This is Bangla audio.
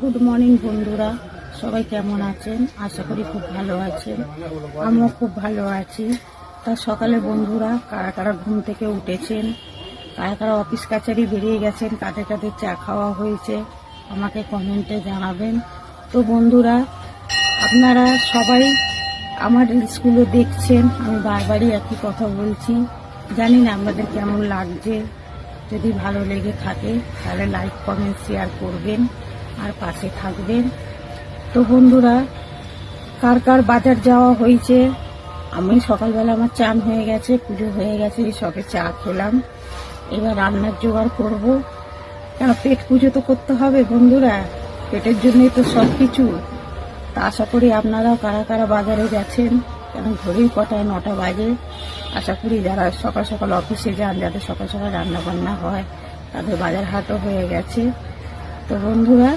গুড মর্নিং বন্ধুরা, সবাই কেমন আছেন? আশা করি খুব ভালো আছেন। আমিও খুব ভালো আছি। তা সকালে বন্ধুরা কারা কারা ঘুম থেকে উঠেছেন, কারা কারা অফিস কাছারি বেরিয়ে গেছেন, কাদের কাদের চা খাওয়া হয়েছে আমাকে কমেন্টে জানাবেন। তো বন্ধুরা, আপনারা সবাই আমার রিলসগুলো দেখছেন, আমি বারবারই একই কথা বলছি। জানি না আপনাদের কেমন লাগছে। যদি ভালো লেগে থাকে তাহলে লাইক কমেন্ট শেয়ার করবেন আর পাশে থাকবেন। তো বন্ধুরা, কার কার বাজার যাওয়া হয়েছে? আমি সকালবেলা আমার চান হয়ে গেছে, পুজো হয়ে গেছে, সবে চা খেলাম। এবার রান্নার জোগাড় করব, কেন পেট পুজো তো করতে হবে বন্ধুরা, পেটের জন্যই তো সব কিছু। তা আশা করি আপনারাও কারা কারা বাজারে গেছেন, কেন ঘড়ির কটায় 9টা বাজে। আশা করি যারা সকাল সকাল অফিসে যান, যাদের সকাল সকাল রান্না বান্না হয়, তাদের বাজার হাটও হয়ে গেছে। তো বন্ধুরা,